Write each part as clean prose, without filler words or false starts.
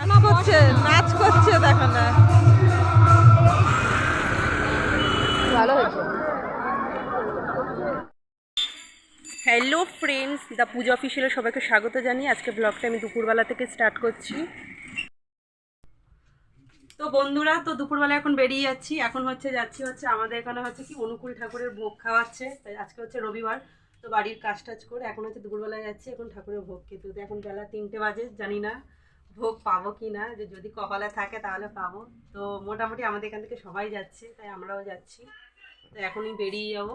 নাচ করছে দেখো না, ভালো হয়েছে। হ্যালো ফ্রেন্ডস, দ্য পূজা অফিসিয়ালে সবাইকে স্বাগত জানিয়ে আজকে ব্লগটা আমি দুপুরবেলা থেকে স্টার্ট করছি। তো বন্ধুরা, তো দুপুরবেলা এখন বেরিয়ে যাচ্ছি। এখন যাচ্ছি আমাদের এখানে কি অনুকূল ঠাকুরের ভোগ খাওয়াচ্ছে। তাই আজকে রবিবার, তো বাড়ির কাজ টাজ করে এখন দুপুরবেলায় যাচ্ছি এখন ঠাকুরের ভোগ খেতে। তো এখন বেলা 3টে বাজে, জানি না ভোগ পাবো কি না, যে যদি কপালে থাকে তাহলে পাবো। তো মোটামুটি আমাদের এখান থেকে সবাই যাচ্ছে, তাই আমরাও যাচ্ছি। তো এখনই বেরিয়ে যাবো।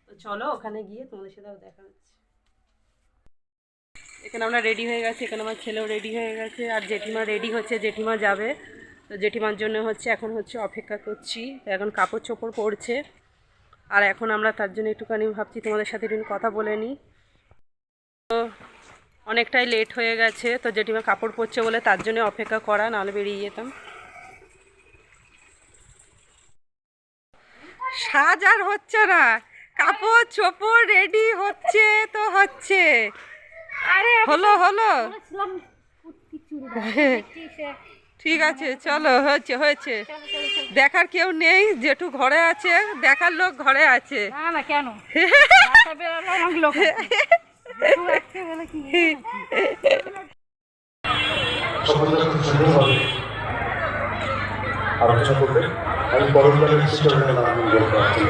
তো চলো ওখানে গিয়ে তোমাদের সাথেও দেখা হচ্ছে। এখানে আমরা রেডি হয়ে গেছি, এখানে আমার ছেলেও রেডি হয়ে গেছে, আর জেঠিমা রেডি হচ্ছে, জেঠিমা যাবে। তো জেঠিমার জন্য এখন অপেক্ষা করছি। এখন কাপড় চোপড় পরছে, আর এখন আমরা তার জন্য একটুখানি ভাবছি তোমাদের সাথে একটু কথা বলে নিই। তো অনেকটাই লেট হয়ে গেছে, তো জেঠিমা কাপড় পরছে বলে তার জন্য অপেক্ষা করা, নাহলে বেরিয়ে যেতাম। সাজ আর হচ্ছে না, কাপড় চোপড় রেডি হচ্ছে তো হচ্ছে। আরে হলো ঠিক আছে, চলো, হয়েছে। দেখার কেউ নেই, যেটু ঘরে আছে, দেখার লোক ঘরে আছে। না কেন আলোচনা করবে। আমি পরবর্তী খ্রিস্টানের নাম বলতে পারছি।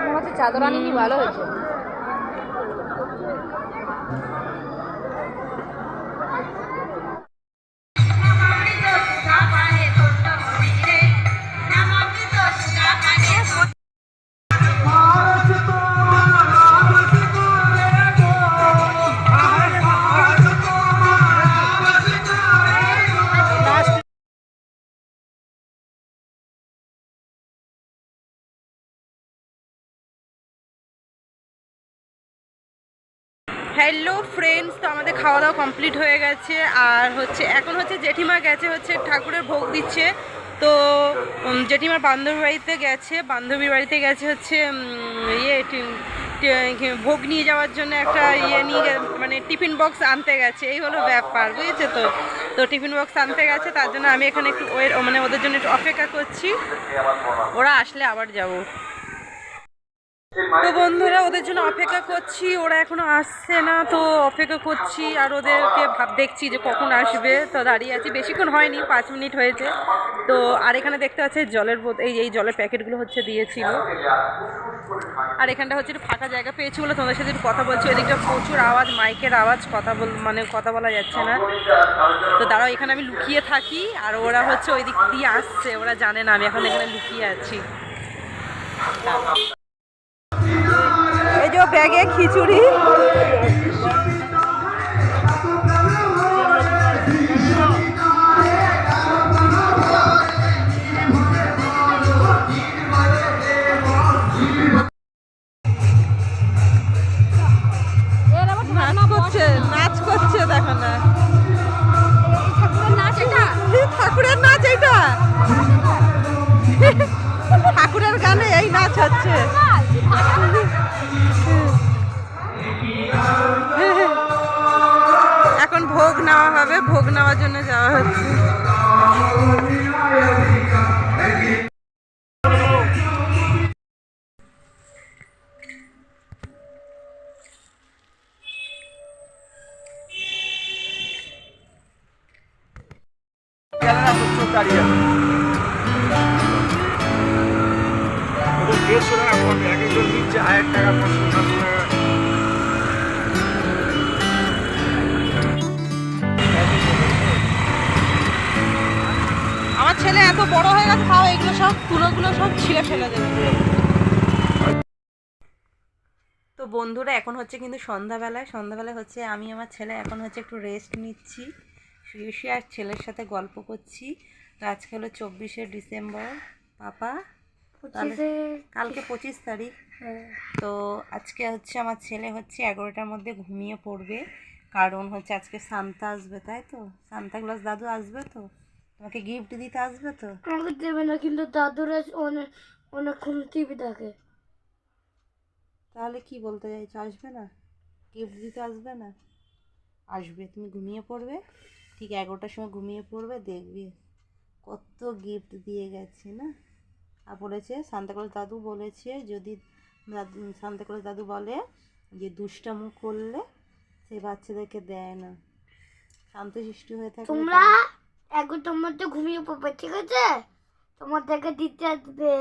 এখন চাদর আনিনি, ভালো হয়েছে। হ্যালো ফ্রেন্ডস, তো আমাদের খাওয়া দাওয়া কমপ্লিট হয়ে গেছে। আর এখন জেঠিমা গেছে ঠাকুরের ভোগ দিচ্ছে। তো জেঠিমার বান্ধবীর বাড়িতে গেছে ভোগ নিয়ে যাওয়ার জন্য একটা মানে টিফিন বক্স আনতে গেছে। এই হলো ব্যাপার, বুঝেছে? তো টিফিন বক্স আনতে গেছে, তার জন্য আমি এখানে একটু ওদের জন্য একটু অপেক্ষা করছি। ওরা আসলে আবার যাবো। তো বন্ধুরা, ওদের জন্য অপেক্ষা করছি, ওরা এখনো আসছে না। তো অপেক্ষা করছি আর ওদেরকে দেখছি যে কখন আসবে। তো দাঁড়িয়ে আছি, বেশিক্ষণ হয়নি, 5 মিনিট হয়েছে। তো আর এখানে দেখতে পাচ্ছি জলের এই জলের প্যাকেটগুলো দিয়েছিল। আর এখানটা একটু ফাঁকা জায়গা পেয়েছি বলে তোমাদের সাথে একটু কথা বলছি। এদিকটা প্রচুর আওয়াজ, মাইকের আওয়াজ, কথা বলা যাচ্ছে না। তো দাঁড়াও, এখানে আমি লুকিয়ে থাকি, আর ওরা ওই দিক দিয়ে আসছে, ওরা জানে না আমি এখন এখানে লুকিয়ে আছি। এই যে ব্যাগে খিচুড়ি, নাচ করছে দেখো না, ঠাকুরের নাচ এটা, ঠাকুরের গানে এই নাচ হচ্ছে। এখন ভোগ নেওয়া হবে, ভোগ নেওয়ার জন্য যাওয়া হচ্ছে। আমার ছেলে এত বড় হয়ে গেছে, তাও এগুলো তুলোগুলো সব ছিঁড়ে ফেলে দেবে। তো বন্ধুরা, এখন কিন্তু সন্ধ্যাবেলায় আমি আমার ছেলে এখন একটু রেস্ট নিচ্ছি, শুয়ে আর ছেলের সাথে গল্প করছি। তো আজকে হলো 24শে ডিসেম্বর। পাপা তাহলে কালকে 25 তারিখ। তো আজকে হচ্ছে আমার ছেলে হচ্ছে 11টার মধ্যে ঘুমিয়ে পড়বে, কারণ হচ্ছে আজকে সান্তা আসবে, তাই তো? সান্তা ক্লজ দাদু আসবে, তো তোমাকে গিফট দিতে আসবে তো। আমাকে দেবে না, কিন্তু দাদুরা অনেকক্ষণ টিভি দেখে। তাহলে কি বলতে চাইছো, আসবে না? গিফট দিতে আসবে না? আসবে, তুমি ঘুমিয়ে পড়বে, ঠিক 11টার সময় ঘুমিয়ে পড়বে, দেখবি কত গিফট দিয়ে গেছে না। আর বলেছে সান্তাক্লজ দাদু বলেছে, যদি সান্তাক্লজ দাদু বলে যে দুষ্টামু করলে সেই বাচ্চাদেরকে দেয় না, শান্তশিষ্ট হয়ে থাকে। তোমরা 11টার মধ্যে ঘুমিয়ে পড়বে, ঠিক আছে? তোমাদেরকে দিতে আসবে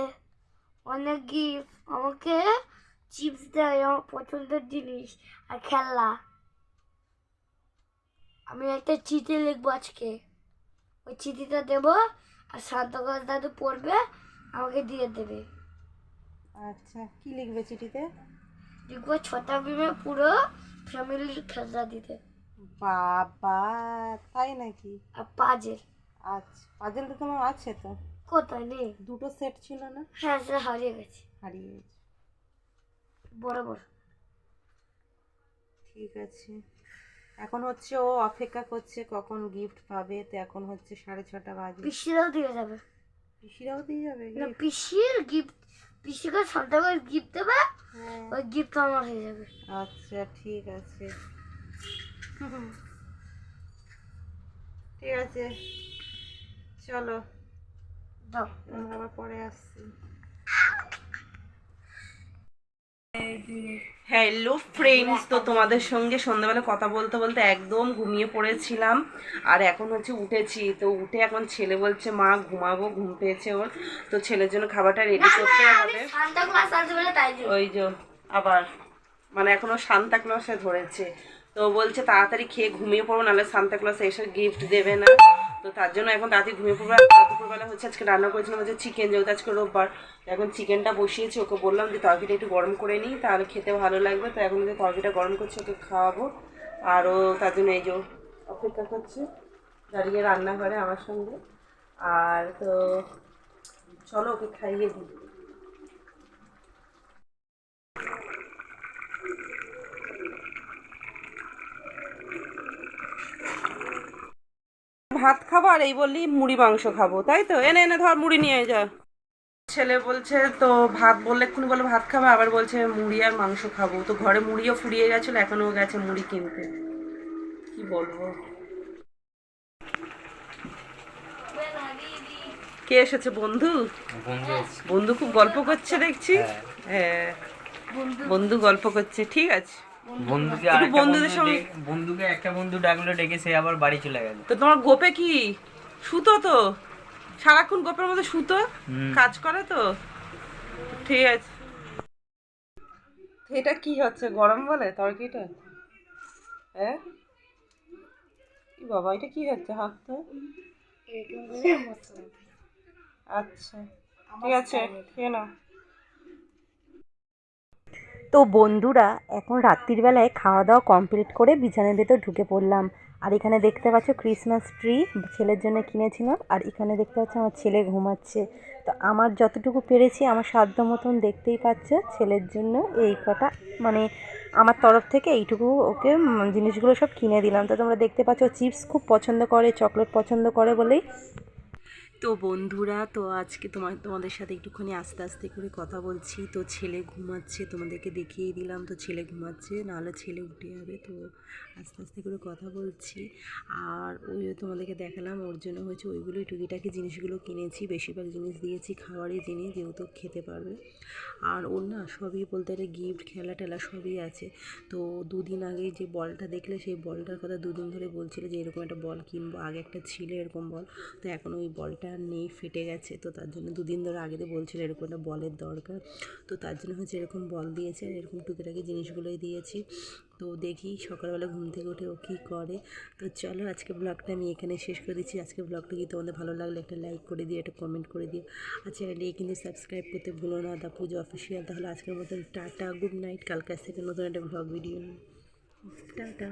অনেক গিফট। আমাকে চিপস দেয়, আমার পছন্দের জিনিস আর খেলনা। আমি একটা চিঠি লিখবো আজকে, ওই চিঠিটা দেবো, আর সান্তাক্লজ দাদু পড়বে, আমাকে দিয়ে দেবে। আচ্ছা, কি লিখবে চিঠিতে? লিখবো 6টা ভীমে পুরো ফ্যামিলির খেলনা দিতে, বাবা, তাই নাকি? আর পাজেল। আচ্ছা, পাজেল তো তোমার আছে তো? কোথায় নেই? 2টো সেট ছিল না? হ্যাঁ, সে হারিয়ে গেছে। হারিয়ে গেছে। বরাবর। ঠিক আছে, এখন হচ্ছে ও অপেক্ষা করছে কখন গিফট পাবে, তো এখন হচ্ছে 6:30 বাজে। পিসিরাও দিয়ে যাবে। পিসিরাও দিয়ে যাবে না, gift? পিসির গিফট, পিসিকে সান্তাক্লজ গিফট দেবে, হ্যাঁ, ওই গিফট আমার হয়ে যাবে। আচ্ছা ঠিক আছে। ঠিক আছে, চলো, দাও। আমরা আবার পরে আসছি। হ্যালো ফ্রেন্ডস, তো তোমাদের সঙ্গে সন্ধ্যাবেলা কথা বলতে বলতে একদম ঘুমিয়ে পড়েছিলাম, আর এখন হচ্ছে উঠেছি। তো উঠে এখন ছেলে বলছে মা ঘুমাবো, ঘুম পেয়েছে ওর, তো ছেলের জন্য খাবারটা রেডি করতে হবে। সান্তাক্লজ আসবে না, তাই জন্য। ওই যে আবার মানে এখনো সান্তা ক্লসে ধরেছে, তো বলছে তাড়াতাড়ি খেয়ে ঘুমিয়ে পড়বো, নাহলে সান্তা ক্লস এসে গিফট দেবে না। তো তার জন্য এখন তাড়াতাড়ি ঘুমিয়ে পড়বো। আর দুপুরবেলা হচ্ছে আজকে রান্না করেছিলাম হচ্ছে চিকেন, যেহেতু আজকে রোববার। এখন চিকেনটা বসিয়েছি, ওকে বললাম যে তরকারিটা একটু গরম করে নিই, তাহলে খেতে ভালো লাগবে। তো এখন যে তরকারিটা গরম করছি ওকে খাওয়াবো, আর ও তার জন্য এই যে অপেক্ষা করছে দাঁড়িয়ে রান্নাঘরে আমার সঙ্গে। আর তো চলো ওকে খাইয়ে দিই। ভাত খাবো আর এই বললি মুড়ি মাংস খাবো, তাই তো? এনে এনে ধর মুড়ি নিয়ে যা। ছেলে বলছে তো ভাত বললে এক্ষুনি বলে ভাত খাবে, আবার বলছে মুড়ি আর মাংস খাবো। তো ঘরে মুড়িও ফুরিয়ে গেছিলো, এখনও গেছে মুড়ি কিনতে। কি বলবো। কে এসেছে? বন্ধু? বন্ধু খুব গল্প করছে দেখছি। হ্যাঁ, বন্ধু গল্প করছে, ঠিক আছে। বন্ধুকে একটু আরেকটা বন্ধুদের সঙ্গে বন্ধুকে একটা বন্ধু ডাকলো, ডেকে সে আবার বাড়ি চলে গেল। তো তোমার গোপে কি সুতো? তো সারাক্ষণ গোপের মধ্যে সুতো কাজ করে তো, ঠিক আছে। এটা কি হচ্ছে, গরম বলে তরকিটা? হ্যাঁ, কি বাবা, এটা কি হচ্ছে হাত তো? আচ্ছা ঠিক আছে, খেয়ে নাও। তো বন্ধুরা, এখন রাত্রিবেলায় খাওয়া দাওয়া কমপ্লিট করে বিছানার ভেতর ঢুকে পড়লাম। আর এখানে দেখতে পাচ্ছ ক্রিসমাস ট্রি ছেলের জন্য কিনেছিলাম, আর এখানে দেখতে পাচ্ছ আমার ছেলে ঘুমাচ্ছে। তো আমার যতটুকু পেরেছি আমার সাধ্য মতন, দেখতেই পাচ্ছ ছেলের জন্য এই কটা, মানে আমার তরফ থেকে এইটুকু ওকে জিনিসগুলো সব কিনে দিলাম। তো তোমরা দেখতে পাচ্ছ চিপস খুব পছন্দ করে, চকলেট পছন্দ করে বলেই। তো বন্ধুরা, তো আজকে তোমাদের সাথে একটুখানি আস্তে আস্তে করে কথা বলছি। তো ছেলে ঘুমাচ্ছে, তোমাদেরকে দেখিয়ে দিলাম। তো ছেলে ঘুমাচ্ছে, নাহলে ছেলে উঠে যাবে। তো আস্তে আস্তে করে কথা বলছি। আর ওই তোমাদেরকে দেখালাম, ওর জন্য হচ্ছে ওইগুলোই টুকিটাকি জিনিসগুলো কিনেছি। বেশিরভাগ জিনিস দিয়েছি খাবারের জিনিস, যেহেতু খেতে পারবে। আর ওর না সবই বলতে গেলে গিফট, খেলা টেলা সবই আছে। তো দুদিন আগেই যে বলটা দেখলে, সেই বলটার কথা দুদিন ধরে বলছিল যে এরকম একটা বল কিনবো। আগে একটা ছিল এরকম বল, তো এখন ওই বলটা আর নেই, ফেটে গেছে। তো তার জন্য দুদিন ধরে আগে বলছিল এরকম একটা বলের দরকার। তো তার জন্য হচ্ছে এরকম বল দিয়েছে, আর এরকম টুকিটাকি জিনিসগুলোই দিয়েছি। তো দেখি সকালবেলা ঘুম থেকে উঠে ও কী করে। তো চলো, আজকে ব্লগটা আমি এখানে শেষ করে দিচ্ছি। আজকে ব্লগটা যদি তোমাদের ভালো লাগলে একটা লাইক করে দিও, একটা কমেন্ট করে দিও, আর চ্যানেলে কিন্তু সাবস্ক্রাইব করতে ভুলো না, দা পুজো অফিসিয়াল। তাহলে আজকের মতন টাটা, গুড নাইট। কালকে থেকে নতুন একটা ব্লগ ভিডিও, টাটা।